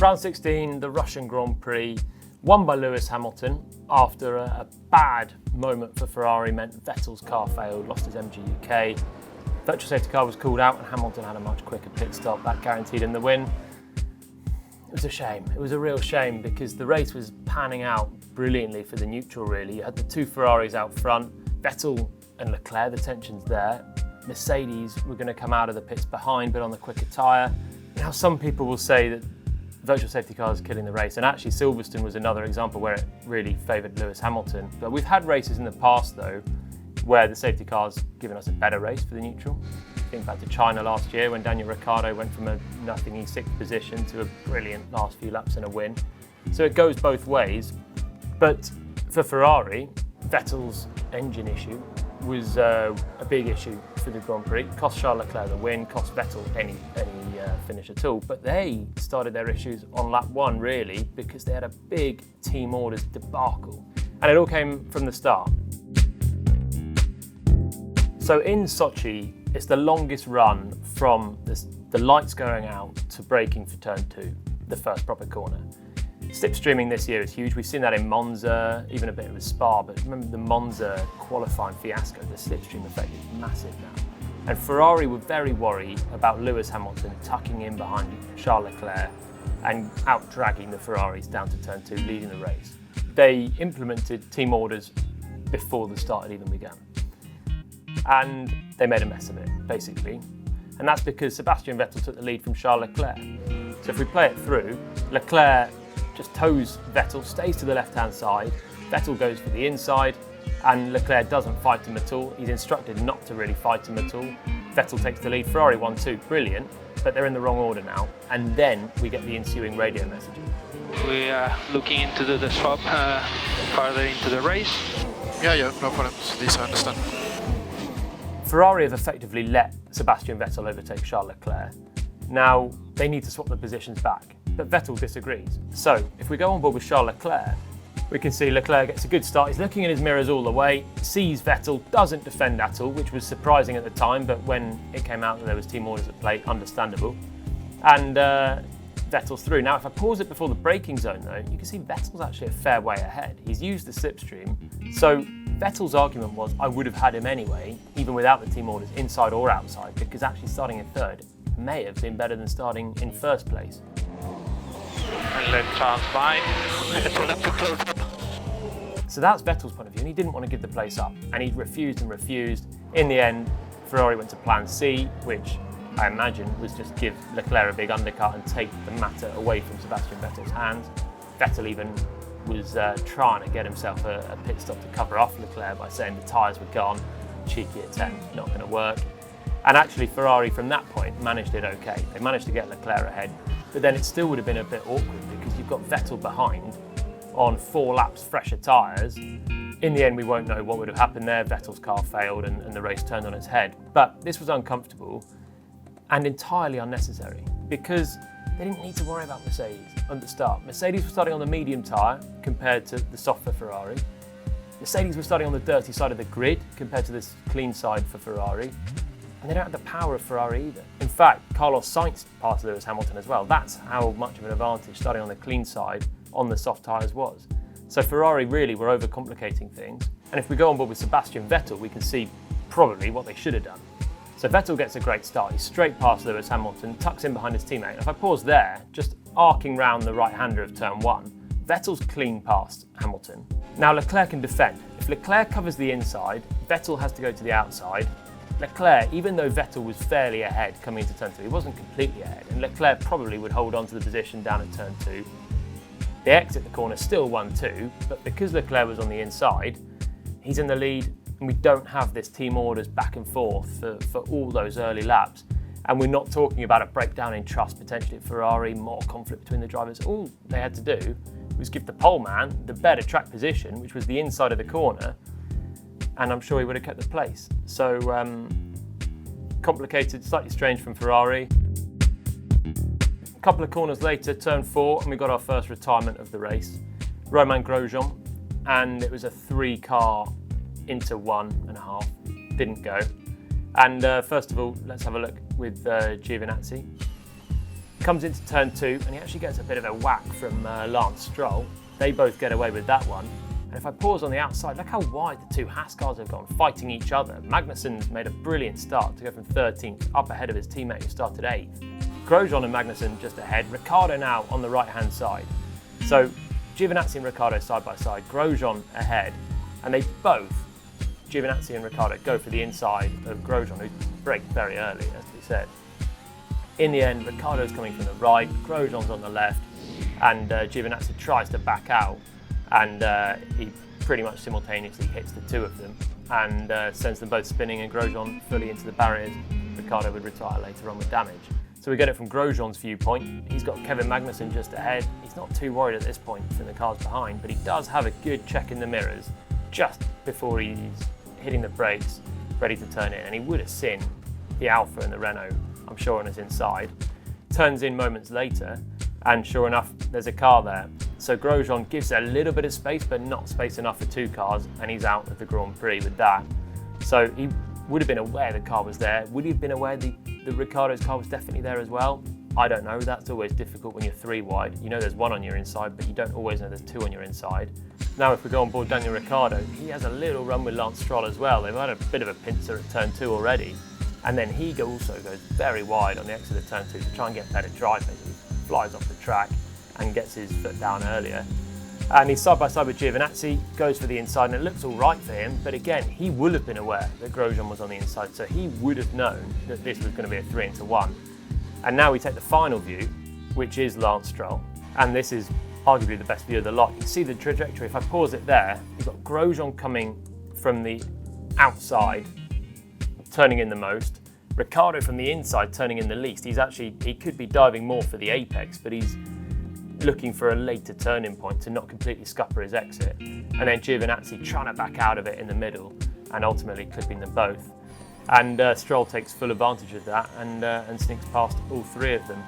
Round 16, the Russian Grand Prix, won by Lewis Hamilton after a bad moment for Ferrari meant Vettel's car failed, lost his MGUK. Virtual safety car was called out and Hamilton had a much quicker pit stop. That guaranteed him the win. It was a shame. It was a real shame because the race was panning out brilliantly for the neutral, really. You had the two Ferraris out front, Vettel and Leclerc, the tension's there. Mercedes were going to come out of the pits behind but on the quicker tyre. Now some people will say that virtual safety cars killing the race, and actually Silverstone was another example where it really favoured Lewis Hamilton. But we've had races in the past though where the safety car's given us a better race for the neutral. Think back to China last year when Daniel Ricciardo went from a nothingy sixth position to a brilliant last few laps and a win. So it goes both ways. But for Ferrari, Vettel's engine issue was a big issue for the Grand Prix. Cost Charles Leclerc the win, cost Vettel any finish at all. But they started their issues on lap one, really, because they had a big team orders debacle. And it all came from the start. So in Sochi, it's the longest run from the lights going out to braking for turn two, the first proper corner. Slipstreaming this year is huge. We've seen that in Monza, even a bit with Spa, but remember the Monza qualifying fiasco, the slipstream effect is massive now. And Ferrari were very worried about Lewis Hamilton tucking in behind Charles Leclerc and out-dragging the Ferraris down to turn two, leading the race. They implemented team orders before the start had even begun. And they made a mess of it, basically. And that's because Sebastian Vettel took the lead from Charles Leclerc. So if we play it through, Leclerc just toes Vettel, stays to the left-hand side, Vettel goes for the inside, and Leclerc doesn't fight him at all. He's instructed not to really fight him at all. Vettel takes the lead, Ferrari 1-2, brilliant, but they're in the wrong order now. And then we get the ensuing radio messages. We are looking into the swap further into the race. Yeah, no problems. This I understand. Ferrari have effectively let Sebastian Vettel overtake Charles Leclerc. Now, they need to swap the positions back, but Vettel disagrees. So, if we go on board with Charles Leclerc, we can see Leclerc gets a good start. He's looking in his mirrors all the way, sees Vettel, doesn't defend at all, which was surprising at the time, but when it came out that there was team orders at play, understandable. And Vettel's through. Now, if I pause it before the braking zone, though, you can see Vettel's actually a fair way ahead. He's used the slipstream. So Vettel's argument was, I would have had him anyway, even without the team orders, inside or outside, because actually starting in third may have been better than starting in first place. And let Charles by. So that's Vettel's point of view, and he didn't want to give the place up, and he refused and refused. In the end, Ferrari went to plan C, which I imagine was just give Leclerc a big undercut and take the matter away from Sebastian Vettel's hands. Vettel even was trying to get himself a pit stop to cover off Leclerc by saying the tyres were gone, cheeky attempt, not going to work. And actually Ferrari from that point managed it okay. They managed to get Leclerc ahead, but then it still would have been a bit awkward because you've got Vettel behind on 4 laps fresher tyres. In the end, we won't know what would have happened there. Vettel's car failed and the race turned on its head. But this was uncomfortable and entirely unnecessary because they didn't need to worry about Mercedes at the start. Mercedes was starting on the medium tyre compared to the soft for Ferrari. Mercedes was starting on the dirty side of the grid compared to this clean side for Ferrari. And they don't have the power of Ferrari either. In fact, Carlos Sainz passed Lewis Hamilton as well. That's how much of an advantage starting on the clean side on the soft tyres was. So Ferrari really were overcomplicating things. And if we go on board with Sebastian Vettel, we can see probably what they should have done. So Vettel gets a great start. He's straight past Lewis Hamilton, tucks in behind his teammate. And if I pause there, just arcing round the right-hander of turn one, Vettel's clean past Hamilton. Now Leclerc can defend. If Leclerc covers the inside, Vettel has to go to the outside. Leclerc, even though Vettel was fairly ahead coming into turn two, he wasn't completely ahead, and Leclerc probably would hold on to the position down at turn two. They exit the corner still 1-2, but because Leclerc was on the inside, he's in the lead, and we don't have this team orders back and forth for all those early laps. And we're not talking about a breakdown in trust potentially at Ferrari, more conflict between the drivers. All they had to do was give the pole man the better track position, which was the inside of the corner, and I'm sure he would have kept the place. So complicated, slightly strange from Ferrari. A couple of corners later, turn 4, and we got our first retirement of the race. Romain Grosjean, and it was a 3-car into 1.5. Didn't go. And first of all, let's have a look with Giovinazzi. Comes into turn 2 and he actually gets a bit of a whack from Lance Stroll. They both get away with that one. And if I pause on the outside, look how wide the two Haas cars have gone, fighting each other. Magnussen's made a brilliant start to go from 13th up ahead of his teammate who started 8th. Grosjean and Magnussen just ahead. Ricciardo now on the right-hand side. So Giovinazzi and Ricciardo side by side, Grosjean ahead. And they both, Giovinazzi and Ricciardo, go for the inside of Grosjean, who braked very early, as we said. In the end, Ricciardo's coming from the right, Grosjean's on the left, and Giovinazzi tries to back out, and he pretty much simultaneously hits the two of them and sends them both spinning, and Grosjean fully into the barriers. Ricciardo would retire later on with damage. So we get it from Grosjean's viewpoint. He's got Kevin Magnussen just ahead. He's not too worried at this point from the cars behind, but he does have a good check in the mirrors just before he's hitting the brakes, ready to turn in, and he would have seen the Alfa and the Renault, I'm sure, on his inside. Turns in moments later, and sure enough, there's a car there. So Grosjean gives a little bit of space, but not space enough for two cars, and he's out of the Grand Prix with that. So he would have been aware the car was there. Would he have been aware the Ricciardo's car was definitely there as well? I don't know. That's always difficult when you're 3 wide. You know there's 1 on your inside, but you don't always know there's 2 on your inside. Now if we go on board Daniel Ricciardo, he has a little run with Lance Stroll as well. They've had a bit of a pincer at turn 2 already. And then he also goes very wide on the exit of turn 2 to try and get better drive. Basically flies off the track and gets his foot down earlier. And he's side by side with Giovinazzi, goes for the inside, and it looks all right for him. But again, he would have been aware that Grosjean was on the inside, so he would have known that this was going to be a 3-1. And now we take the final view, which is Lance Stroll. And this is arguably the best view of the lot. You can see the trajectory. If I pause it there, you've got Grosjean coming from the outside, turning in the most. Ricciardo from the inside, turning in the least. He could be diving more for the apex, but he's looking for a later turning point to not completely scupper his exit. And then Giovinazzi trying to back out of it in the middle and ultimately clipping them both. And Stroll takes full advantage of that and sneaks past all 3 of them.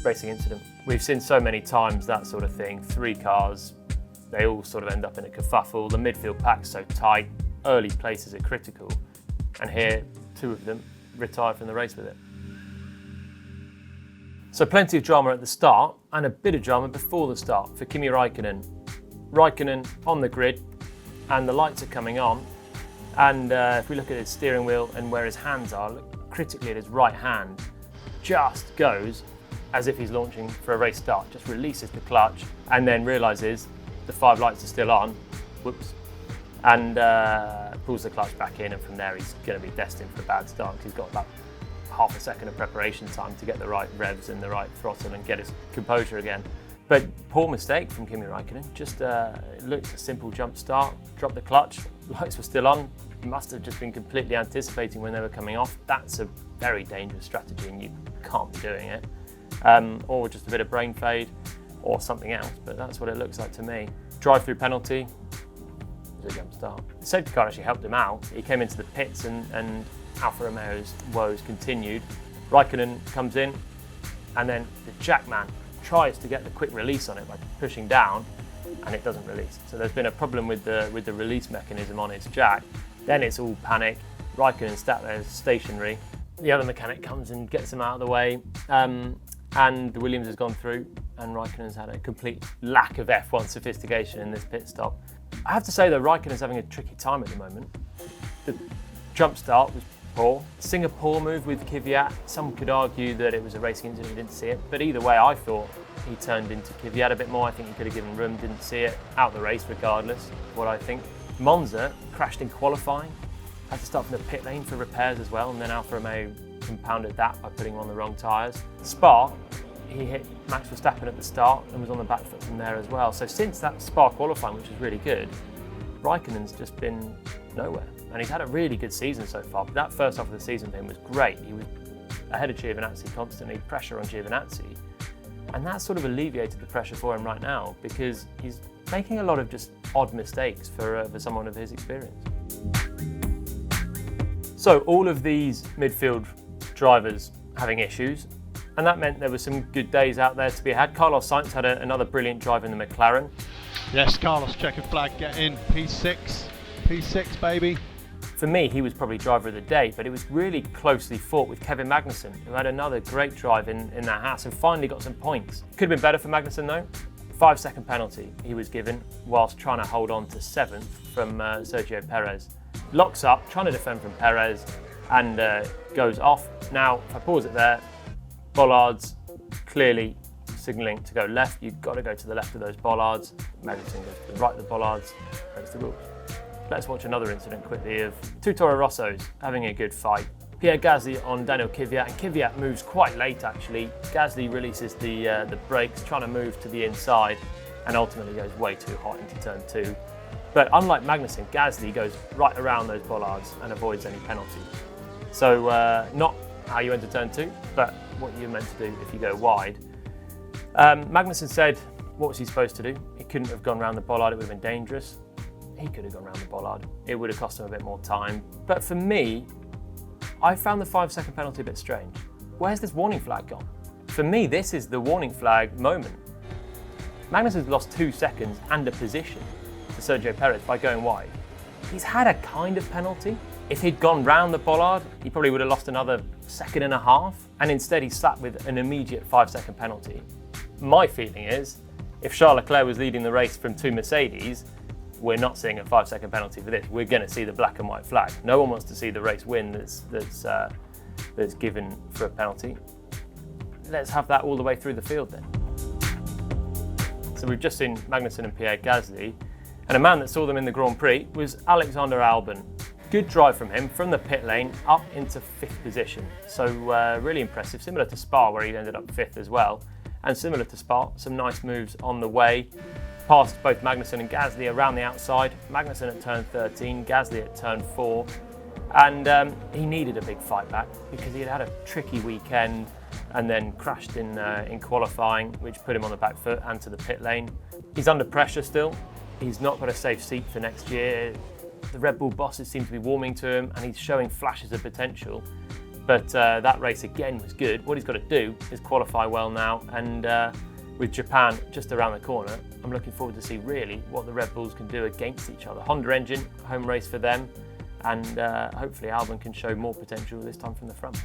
Racing incident. We've seen so many times that sort of thing. 3 cars, they all sort of end up in a kerfuffle. The midfield pack's so tight, early places are critical. And here, 2 of them retire from the race with it. So plenty of drama at the start and a bit of drama before the start for Kimi Raikkonen. Raikkonen on the grid and the lights are coming on, and if we look at his steering wheel and where his hands are, look critically at his right hand, just goes as if he's launching for a race start, just releases the clutch and then realises the 5 lights are still on, whoops, and pulls the clutch back in, and from there he's going to be destined for a bad start because he's got about half a second of preparation time to get the right revs and the right throttle and get his composure again. But poor mistake from Kimi Raikkonen. Just it looks a simple jump start, drop the clutch, lights were still on. He must have just been completely anticipating when they were coming off. That's a very dangerous strategy and you can't be doing it. Or just a bit of brain fade or something else, but that's what it looks like to me. Drive-through penalty, it was a jump start. The safety car actually helped him out. He came into the pits and Alfa Romeo's woes continued. Raikkonen comes in and then the Jackman tries to get the quick release on it by pushing down and it doesn't release. So there's been a problem with the release mechanism on its jack. Then it's all panic. Raikkonen sat there stationary. The other mechanic comes and gets him out of the way and the Williams has gone through and Raikkonen's had a complete lack of F1 sophistication in this pit stop. I have to say though, Raikkonen's having a tricky time at the moment. The jump start was poor. Singapore move with Kvyat. Some could argue that it was a racing incident, we didn't see it. But either way, I thought he turned into Kvyat a bit more. I think he could have given room, didn't see it. Out the race regardless, what I think. Monza crashed in qualifying. Had to start from the pit lane for repairs as well. And then Alfa Romeo compounded that by putting him on the wrong tyres. Spa, he hit Max Verstappen at the start and was on the back foot from there as well. So since that Spa qualifying, which was really good, Raikkonen's just been nowhere. And he's had a really good season so far, but that first half of the season for him was great. He was ahead of Giovinazzi constantly, pressure on Giovinazzi. And that sort of alleviated the pressure for him right now because he's making a lot of just odd mistakes for someone of his experience. So all of these midfield drivers having issues, and that meant there were some good days out there to be had. Carlos Sainz had another brilliant drive in the McLaren. Yes, Carlos, checkered flag, get in, P6 baby. For me, he was probably driver of the day, but it was really closely fought with Kevin Magnussen, who had another great drive in that Haas and finally got some points. Could have been better for Magnussen though. 5-second penalty he was given whilst trying to hold on to 7th from Sergio Perez. Locks up, trying to defend from Perez, and goes off. Now, if I pause it there, bollards clearly signalling to go left. You've got to go to the left of those bollards. Magnussen goes to the right of the bollards. Breaks the rules. Let's watch another incident quickly of two Toro Rossos having a good fight. Pierre Gasly on Daniel Kvyat, and Kvyat moves quite late actually. Gasly releases the brakes, trying to move to the inside, and ultimately goes way too hot into turn 2. But unlike Magnussen, Gasly goes right around those bollards and avoids any penalty. So not how you enter turn 2, but what you're meant to do if you go wide. Magnussen said, what was he supposed to do? He couldn't have gone around the bollard, it would have been dangerous. He could have gone around the bollard. It would have cost him a bit more time. But for me, I found the 5-second penalty a bit strange. Where's this warning flag gone? For me, this is the warning flag moment. Magnussen's lost 2 seconds and a position to Sergio Perez by going wide. He's had a kind of penalty. If he'd gone round the bollard, he probably would have lost another 1.5 seconds, and instead he's sat with an immediate 5-second penalty. My feeling is, if Charles Leclerc was leading the race from 2 Mercedes, we're not seeing a 5-second penalty for this. We're going to see the black and white flag. No one wants to see the race win that's given for a penalty. Let's have that all the way through the field then. So we've just seen Magnussen and Pierre Gasly, and a man that saw them in the Grand Prix was Alexander Albon. Good drive from him from the pit lane up into 5th position. So really impressive, similar to Spa where he ended up 5th as well. And similar to Spa, some nice moves on the way. Passed both Magnussen and Gasly around the outside. Magnussen at turn 13, Gasly at turn 4. And he needed a big fight back because he had a tricky weekend and then crashed in qualifying, which put him on the back foot and to the pit lane. He's under pressure still. He's not got a safe seat for next year. The Red Bull bosses seem to be warming to him and he's showing flashes of potential. But that race again was good. What he's got to do is qualify well now, and with Japan just around the corner, I'm looking forward to see really what the Red Bulls can do against each other. Honda engine, home race for them, and hopefully Albon can show more potential this time from the front.